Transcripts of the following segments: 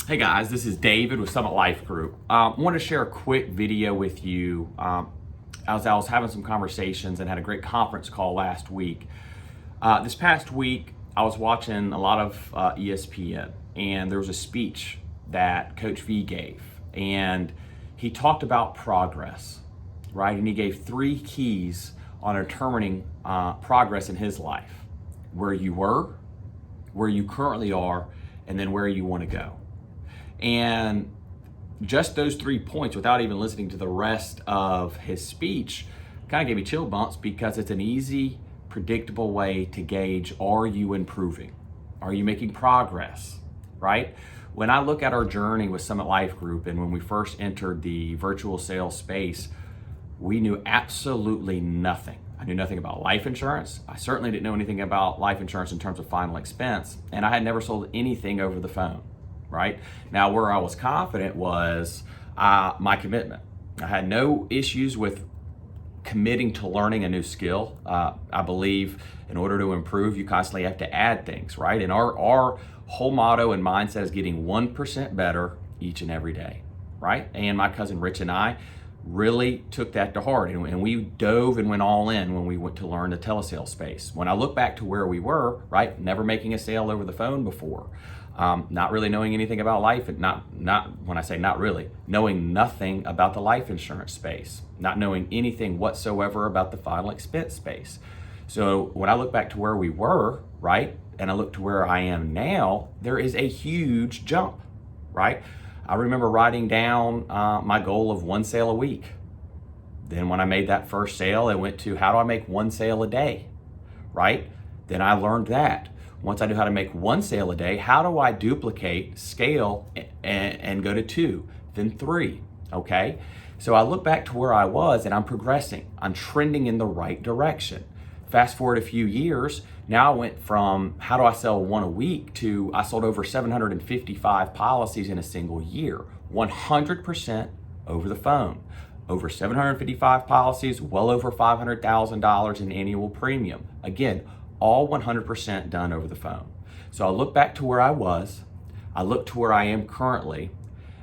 Hey guys, this is David with Summit Life Group. I want to share a quick video with you. As I was having some conversations and had a great conference call last week. This past week, I was watching a lot of ESPN, and there was a speech that Coach V gave, and he talked about progress, right? And he gave 3 keys on determining progress in his life: where you were, where you currently are, and then where you want to go. And just those 3 points, without even listening to the rest of his speech, kind of gave me chill bumps, because it's an easy, predictable way to gauge, are you improving? Are you making progress, right? When I look at our journey with Summit Life Group, and when we first entered the virtual sales space, we knew absolutely nothing. I knew nothing about life insurance. I certainly didn't know anything about life insurance in terms of final expense, and I had never sold anything over the phone. Right? Now, where I was confident was my commitment. I had no issues with committing to learning a new skill. I believe in order to improve, you constantly have to add things, right? And our whole motto and mindset is getting 1% better each and every day, right? And my cousin Rich and I really took that to heart, and we dove and went all in when we went to learn the telesales space. When I look back to where we were, right, never making a sale over the phone before, not really knowing anything about life, and not when I say not really, knowing nothing about the life insurance space, not knowing anything whatsoever about the final expense space. So when I look back to where we were, right, and I look to where I am now, there is a huge jump, right? I remember writing down my goal of 1 sale a week. Then when I made that first sale, it went to, how do I make 1 sale a day, right? Then I learned that. Once I knew how to make 1 sale a day, how do I duplicate, scale, and go to 2, then 3, okay? So I look back to where I was, and I'm progressing. I'm trending in the right direction. Fast forward a few years, now I went from how do I sell 1 a week to I sold over 755 policies in a single year, 100% over the phone. Over 755 policies, well over $500,000 in annual premium. Again, all 100% done over the phone. So I look back to where I was, I look to where I am currently,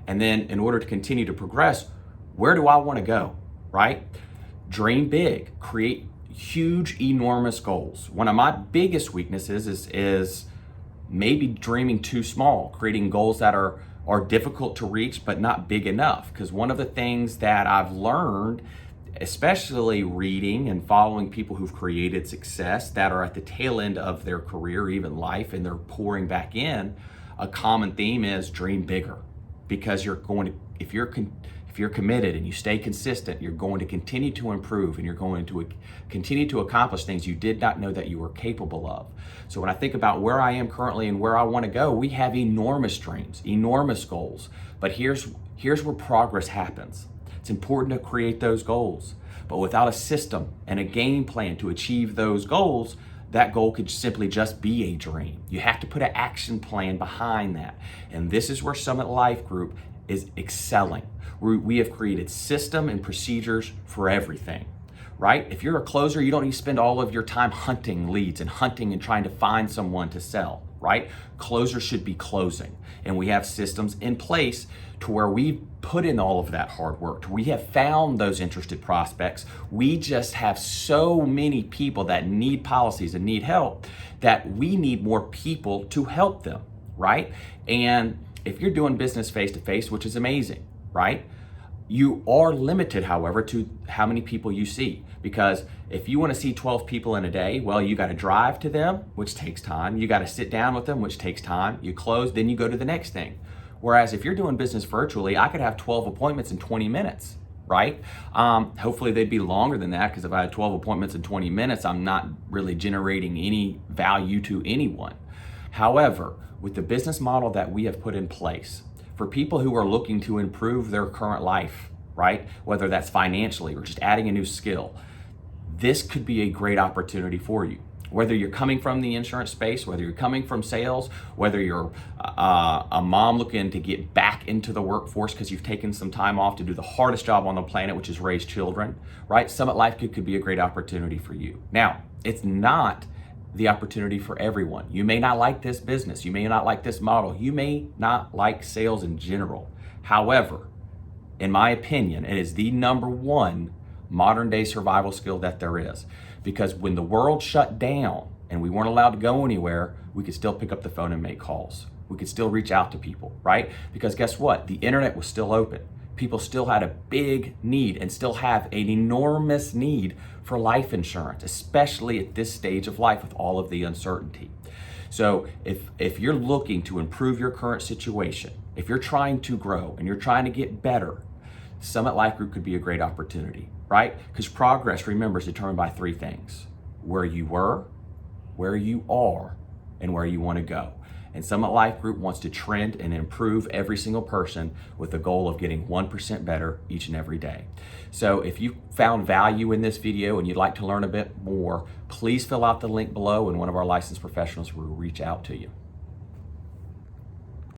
and then in order to continue to progress, where do I want to go, right? Dream big, create huge, enormous goals. One of my biggest weaknesses is maybe dreaming too small, creating goals that are difficult to reach but not big enough. Because one of the things that I've learned, especially reading and following people who've created success that are at the tail end of their career, even life, and they're pouring back in, a common theme is dream bigger. Because you're going to, if you're committed and you stay consistent, you're going to continue to improve, and you're going to continue to accomplish things you did not know that you were capable of. So when I think about where I am currently and where I want to go, we have enormous dreams, enormous goals. But here's where progress happens. It's important to create those goals. But without a system and a game plan to achieve those goals, that goal could simply just be a dream. You have to put an action plan behind that. And this is where Summit Life Group is excelling. We have created system and procedures for everything, right? If you're a closer, you don't need to spend all of your time hunting leads and hunting and trying to find someone to sell, right? Closers should be closing. And we have systems in place to where we put in all of that hard work. We have found those interested prospects. We just have so many people that need policies and need help that we need more people to help them, right? And if you're doing business face-to-face, which is amazing, right? You are limited, however, to how many people you see. Because if you want to see 12 people in a day, well, you got to drive to them, which takes time. You got to sit down with them, which takes time. You close, then you go to the next thing. Whereas if you're doing business virtually, I could have 12 appointments in 20 minutes, right? Hopefully they'd be longer than that, because if I had 12 appointments in 20 minutes, I'm not really generating any value to anyone. However, with the business model that we have put in place, for people who are looking to improve their current life, right? Whether that's financially or just adding a new skill, this could be a great opportunity for you. Whether you're coming from the insurance space, whether you're coming from sales, whether you're a mom looking to get back into the workforce because you've taken some time off to do the hardest job on the planet, which is raise children, right? Summit Life could be a great opportunity for you. Now, it's not the opportunity for everyone. You may not like this business. You may not like this model. You may not like sales in general. However, in my opinion, it is the number one modern day survival skill that there is. Because when the world shut down and we weren't allowed to go anywhere, we could still pick up the phone and make calls. We could still reach out to people, right? Because guess what? The internet was still open. People still had a big need and still have an enormous need for life insurance, especially at this stage of life with all of the uncertainty. So if you're looking to improve your current situation, if you're trying to grow and you're trying to get better, Summit Life Group could be a great opportunity, right? Because progress, remember, is determined by three things: where you were, where you are, and where you want to go. And Summit Life Group wants to trend and improve every single person with the goal of getting 1% better each and every day. So if you found value in this video and you'd like to learn a bit more, please fill out the link below and one of our licensed professionals will reach out to you.